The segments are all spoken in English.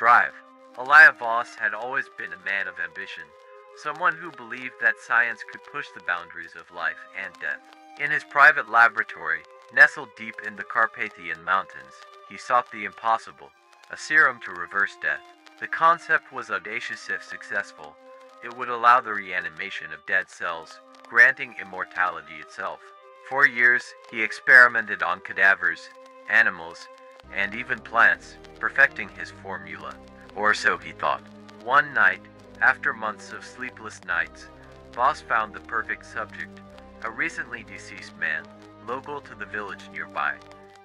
strive. Elia Voss had always been a man of ambition, someone who believed that science could push the boundaries of life and death. In his private laboratory, nestled deep in the Carpathian Mountains, he sought the impossible, a serum to reverse death. The concept was audacious if successful. It would allow the reanimation of dead cells, granting immortality itself. For years, he experimented on cadavers, animals, and even plants, perfecting his formula. Or so he thought. One night, after months of sleepless nights, Voss found the perfect subject, a recently deceased man, local to the village nearby,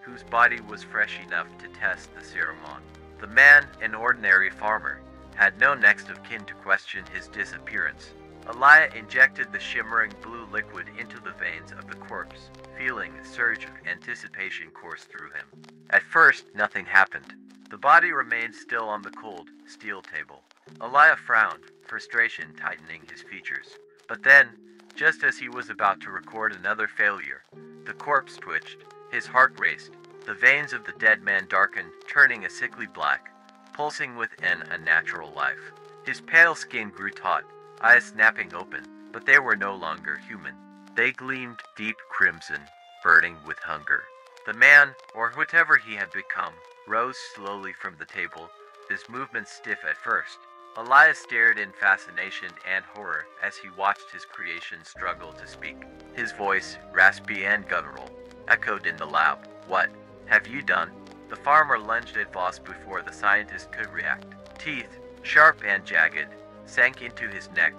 whose body was fresh enough to test the serum on. The man, an ordinary farmer, had no next of kin to question his disappearance. Elia injected the shimmering blue liquid into the veins of the corpse, feeling a surge of anticipation course through him. At first, nothing happened. The body remained still on the cold, steel table. Elia frowned, frustration tightening his features. But then, just as he was about to record another failure, the corpse twitched, his heart raced, the veins of the dead man darkened, turning a sickly black, pulsing with an unnatural life. His pale skin grew taut, eyes snapping open, but they were no longer human. They gleamed deep crimson, burning with hunger. The man, or whatever he had become, rose slowly from the table, his movements stiff at first. Elia stared in fascination and horror as he watched his creation struggle to speak. His voice, raspy and guttural, echoed in the lab. "What have you done?" The farmer lunged at Voss before the scientist could react. Teeth, sharp and jagged, sank into his neck,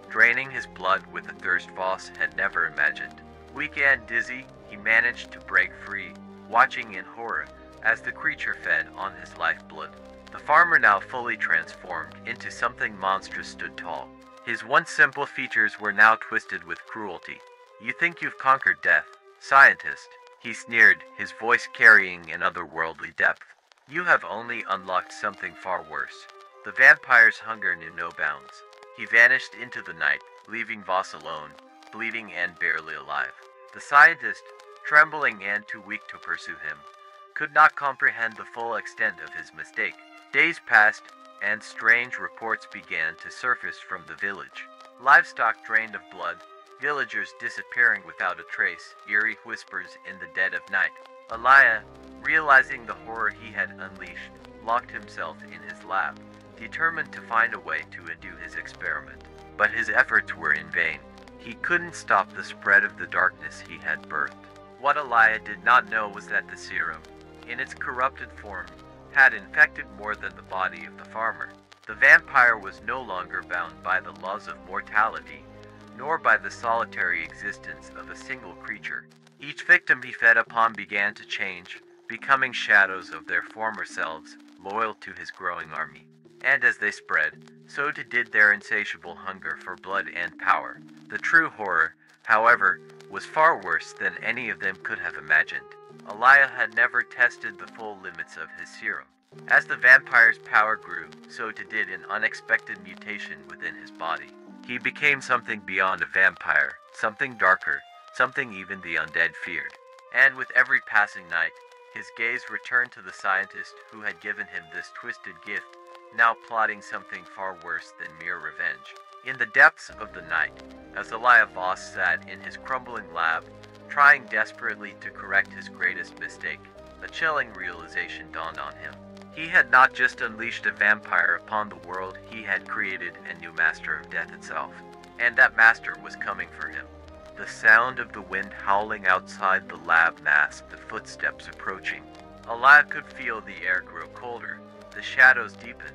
draining his blood with a thirst Voss had never imagined. Weak and dizzy, he managed to break free, watching in horror as the creature fed on his lifeblood. The farmer, now fully transformed into something monstrous, stood tall. His once simple features were now twisted with cruelty. "You think you've conquered death, scientist?" he sneered, his voice carrying an otherworldly depth. "You have only unlocked something far worse." The vampire's hunger knew no bounds. He vanished into the night, leaving Voss alone, bleeding and barely alive. The scientist, trembling and too weak to pursue him, could not comprehend the full extent of his mistake. Days passed, and strange reports began to surface from the village. Livestock drained of blood, villagers disappearing without a trace, eerie whispers in the dead of night. Elia, realizing the horror he had unleashed, locked himself in his lab, determined to find a way to undo his experiment. But his efforts were in vain. He couldn't stop the spread of the darkness he had birthed. What Elia did not know was that the serum, in its corrupted form, had infected more than the body of the farmer. The vampire was no longer bound by the laws of mortality, nor by the solitary existence of a single creature. Each victim he fed upon began to change, becoming shadows of their former selves, loyal to his growing army. And as they spread, so did their insatiable hunger for blood and power. The true horror, however, was far worse than any of them could have imagined. Elia had never tested the full limits of his serum. As the vampire's power grew, so did an unexpected mutation within his body. He became something beyond a vampire, something darker, something even the undead feared. And with every passing night, his gaze returned to the scientist who had given him this twisted gift, now plotting something far worse than mere revenge. In the depths of the night, as Elia Voss sat in his crumbling lab, trying desperately to correct his greatest mistake, a chilling realization dawned on him. He had not just unleashed a vampire upon the world, he had created a new master of death itself. And that master was coming for him. The sound of the wind howling outside the lab masked the footsteps approaching. Elia could feel the air grow colder, the shadows deepen,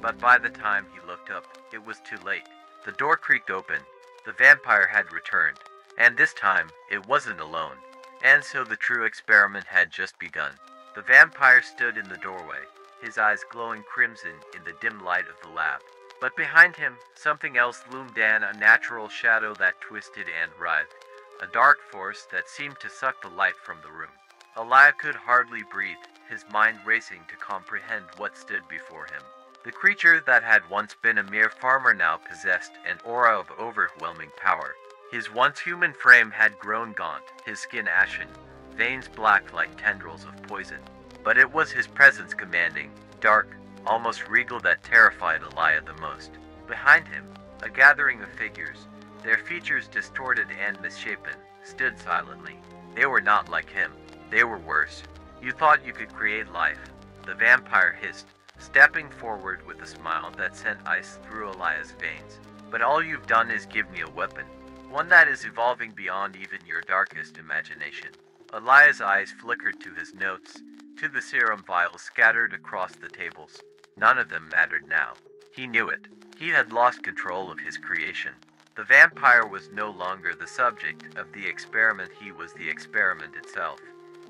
but by the time he looked up, it was too late. The door creaked open. The vampire had returned. And this time, it wasn't alone. And so the true experiment had just begun. The vampire stood in the doorway, his eyes glowing crimson in the dim light of the lab. But behind him, something else loomed, an unnatural shadow that twisted and writhed, a dark force that seemed to suck the light from the room. Elia could hardly breathe, his mind racing to comprehend what stood before him. The creature that had once been a mere farmer now possessed an aura of overwhelming power. His once human frame had grown gaunt, his skin ashen, veins black like tendrils of poison. But it was his presence commanding, dark, almost regal, that terrified Elia the most. Behind him, a gathering of figures, their features distorted and misshapen, stood silently. They were not like him. They were worse. You thought you could create life, the vampire hissed, stepping forward with a smile that sent ice through Elia's veins. But all you've done is give me a weapon, one that is evolving beyond even your darkest imagination. Elia's eyes flickered to his notes, to the serum vials scattered across the tables. None of them mattered now. He knew it. He had lost control of his creation. The vampire was no longer the subject of the experiment, he was the experiment itself.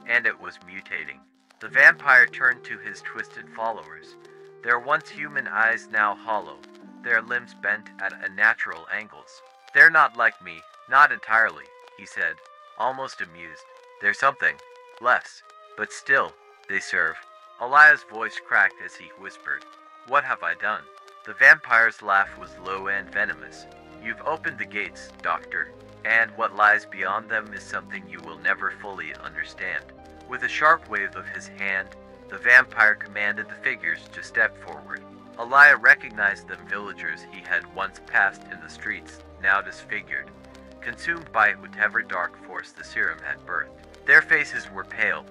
And it was mutating. The vampire turned to his twisted followers, their once human eyes now hollow, their limbs bent at unnatural angles. "They're not like me, not entirely," he said, almost amused. "There's something less, but still, they serve." Elia's voice cracked as he whispered, "What have I done?" The vampire's laugh was low and venomous. "You've opened the gates, Doctor, and what lies beyond them is something you will never fully understand." With a sharp wave of his hand, the vampire commanded the figures to step forward. Elia recognized them, villagers he had once passed in the streets, now disfigured, consumed by whatever dark force the serum had birthed. Their faces were pale,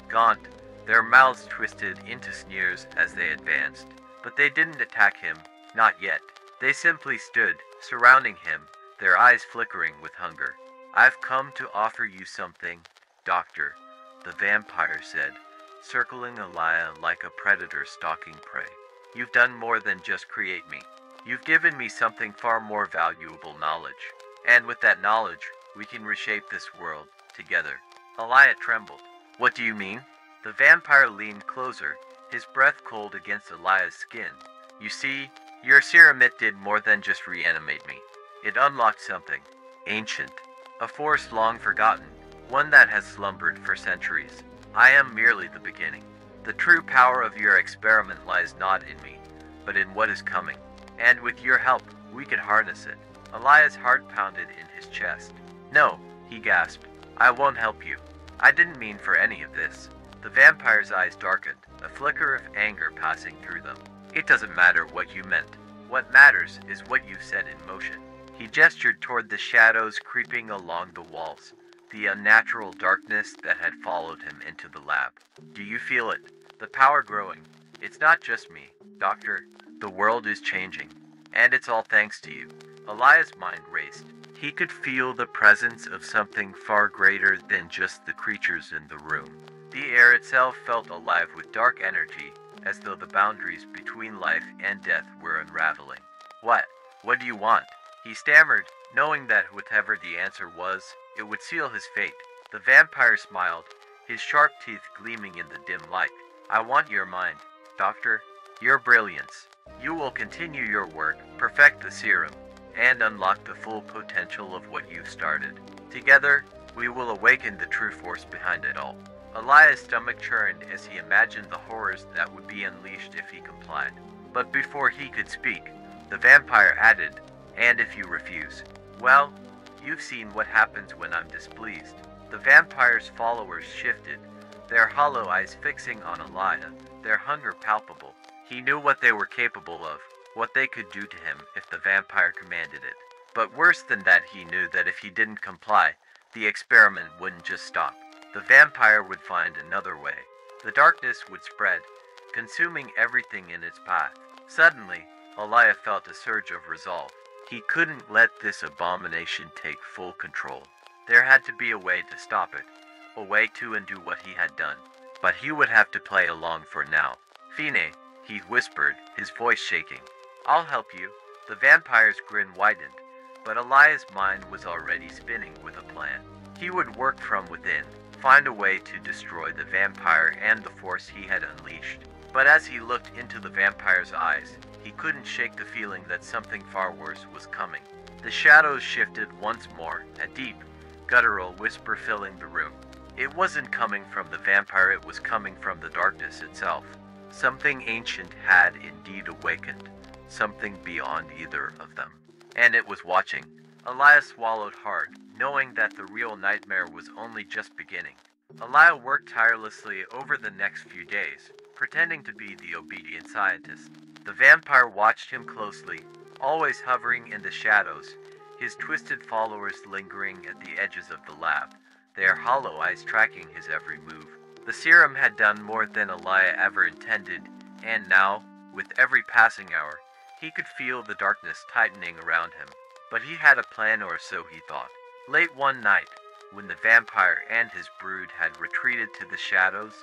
gaunt, their mouths twisted into sneers as they advanced. But they didn't attack him, not yet. They simply stood, surrounding him, their eyes flickering with hunger. "I've come to offer you something, Doctor," the vampire said, circling Elia like a predator stalking prey. "You've done more than just create me. You've given me something far more valuable, knowledge. And with that knowledge, we can reshape this world, together." Elia trembled. "What do you mean?" The vampire leaned closer, his breath cold against Elia's skin. "You see, your serum, it did more than just reanimate me. It unlocked something ancient, a force long forgotten, one that has slumbered for centuries. I am merely the beginning. The true power of your experiment lies not in me, but in what is coming. And with your help, we can harness it." Elia's heart pounded in his chest. "No," he gasped. "I won't help you. I didn't mean for any of this." The vampire's eyes darkened, a flicker of anger passing through them. "It doesn't matter what you meant. What matters is what you've set in motion." He gestured toward the shadows creeping along the walls, the unnatural darkness that had followed him into the lab. "Do you feel it? The power growing? It's not just me, Doctor. The world is changing. And it's all thanks to you." Elia's mind raced. He could feel the presence of something far greater than just the creatures in the room. The air itself felt alive with dark energy, as though the boundaries between life and death were unraveling. What do you want?" he stammered, knowing that whatever the answer was, it would seal his fate. The vampire smiled, his sharp teeth gleaming in the dim light. "I want your mind, Doctor, your brilliance. You will continue your work, perfect the serum, and unlock the full potential of what you've started. Together, we will awaken the true force behind it all." Elia's stomach churned as he imagined the horrors that would be unleashed if he complied. But before he could speak, the vampire added, "And if you refuse, well, you've seen what happens when I'm displeased." The vampire's followers shifted, their hollow eyes fixing on Elia, their hunger palpable. He knew what they were capable of, what they could do to him if the vampire commanded it. But worse than that, he knew that if he didn't comply, the experiment wouldn't just stop. The vampire would find another way. The darkness would spread, consuming everything in its path. Suddenly, Elia felt a surge of resolve. He couldn't let this abomination take full control. There had to be a way to stop it, a way to undo what he had done. But he would have to play along for now. "Fine," he whispered, his voice shaking. "I'll help you." The vampire's grin widened, but Elia's mind was already spinning with a plan. He would work from within, find a way to destroy the vampire and the force he had unleashed. But as he looked into the vampire's eyes, he couldn't shake the feeling that something far worse was coming. The shadows shifted once more, a deep, guttural whisper filling the room. It wasn't coming from the vampire, it was coming from the darkness itself. Something ancient had indeed awakened, something beyond either of them. And it was watching. Elia swallowed hard, knowing that the real nightmare was only just beginning. Elia worked tirelessly over the next few days, pretending to be the obedient scientist. The vampire watched him closely, always hovering in the shadows, his twisted followers lingering at the edges of the lab, their hollow eyes tracking his every move. The serum had done more than Elia ever intended, and now, with every passing hour, he could feel the darkness tightening around him. But he had a plan, or so he thought. Late one night, when the vampire and his brood had retreated to the shadows,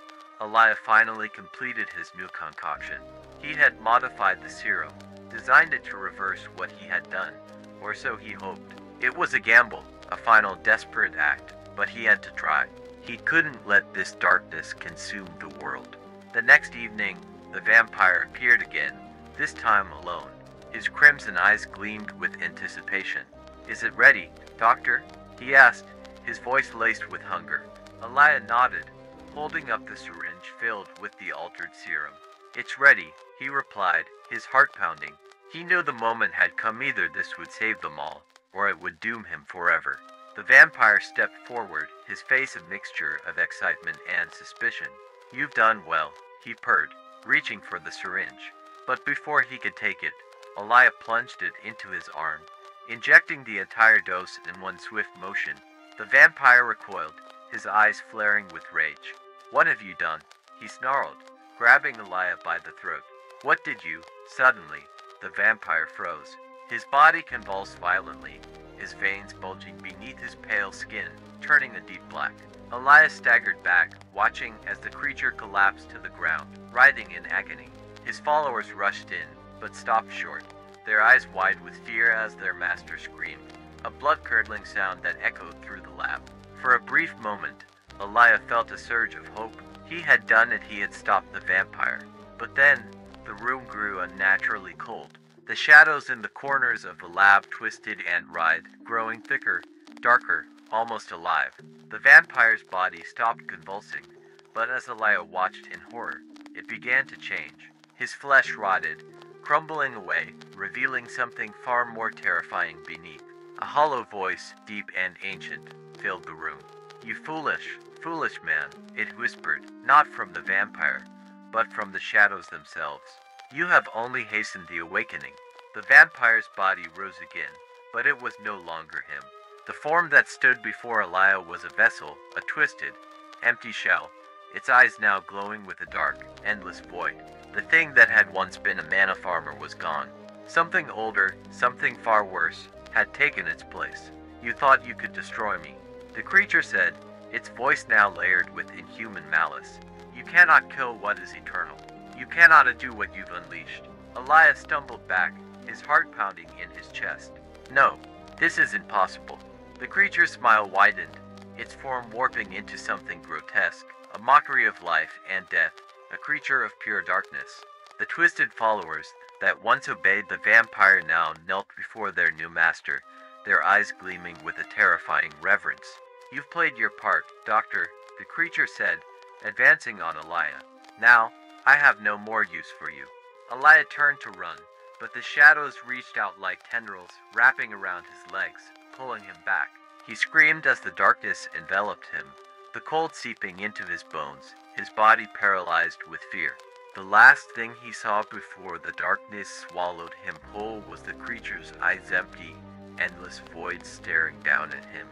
Elia finally completed his new concoction. He had modified the serum, designed it to reverse what he had done, or so he hoped. It was a gamble, a final desperate act, but he had to try. He couldn't let this darkness consume the world. The next evening, the vampire appeared again, this time alone. His crimson eyes gleamed with anticipation. "Is it ready, Doctor?" he asked, his voice laced with hunger. Elia nodded, holding up the syringe filled with the altered serum. "It's ready," he replied, his heart pounding. He knew the moment had come. Either this would save them all, or it would doom him forever. The vampire stepped forward, his face a mixture of excitement and suspicion. "You've done well," he purred, reaching for the syringe. But before he could take it, Elia plunged it into his arm, injecting the entire dose in one swift motion. The vampire recoiled, his eyes flaring with rage. "What have you done?" he snarled, grabbing Elia by the throat. "What did you?" Suddenly, the vampire froze. His body convulsed violently, his veins bulging beneath his pale skin, turning a deep black. Elia staggered back, watching as the creature collapsed to the ground, writhing in agony. His followers rushed in, but stopped short, their eyes wide with fear as their master screamed, a blood-curdling sound that echoed through the lab. For a brief moment, Elia felt a surge of hope. He had done it, he had stopped the vampire. But then, the room grew unnaturally cold. The shadows in the corners of the lab twisted and writhed, growing thicker, darker, almost alive. The vampire's body stopped convulsing, but as Elia watched in horror, it began to change. His flesh rotted, crumbling away, revealing something far more terrifying beneath. A hollow voice, deep and ancient, filled the room. "You foolish, foolish man," it whispered, not from the vampire, but from the shadows themselves. "You have only hastened the awakening." The vampire's body rose again, but it was no longer him. The form that stood before Elia was a vessel, a twisted, empty shell, its eyes now glowing with a dark, endless void. The thing that had once been a mana farmer was gone. Something older, something far worse, had taken its place. "You thought you could destroy me," the creature said, its voice now layered with inhuman malice. "You cannot kill what is eternal. You cannot undo what you've unleashed." Elia stumbled back, his heart pounding in his chest. "No, this is impossible." The creature's smile widened, its form warping into something grotesque, a mockery of life and death, a creature of pure darkness. The twisted followers that once obeyed the vampire now knelt before their new master, their eyes gleaming with a terrifying reverence. "You've played your part, Doctor," the creature said, advancing on Elia. "Now, I have no more use for you." Elia turned to run, but the shadows reached out like tendrils, wrapping around his legs, pulling him back. He screamed as the darkness enveloped him, the cold seeping into his bones, his body paralyzed with fear. The last thing he saw before the darkness swallowed him whole was the creature's eyes, empty, endless voids staring down at him,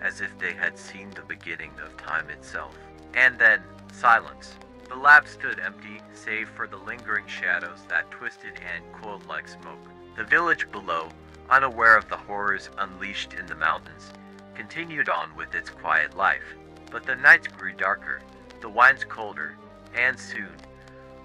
as if they had seen the beginning of time itself. And then, silence. The lab stood empty, save for the lingering shadows that twisted and coiled like smoke. The village below, unaware of the horrors unleashed in the mountains, continued on with its quiet life. But the nights grew darker, the winds colder, and soon,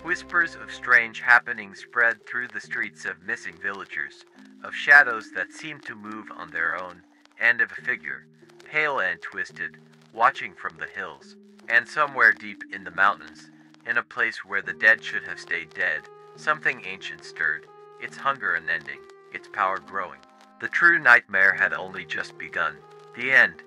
whispers of strange happenings spread through the streets of missing villagers, of shadows that seemed to move on their own, and of a figure, pale and twisted, watching from the hills. And somewhere deep in the mountains, in a place where the dead should have stayed dead, something ancient stirred, its hunger unending, its power growing. The true nightmare had only just begun. The end,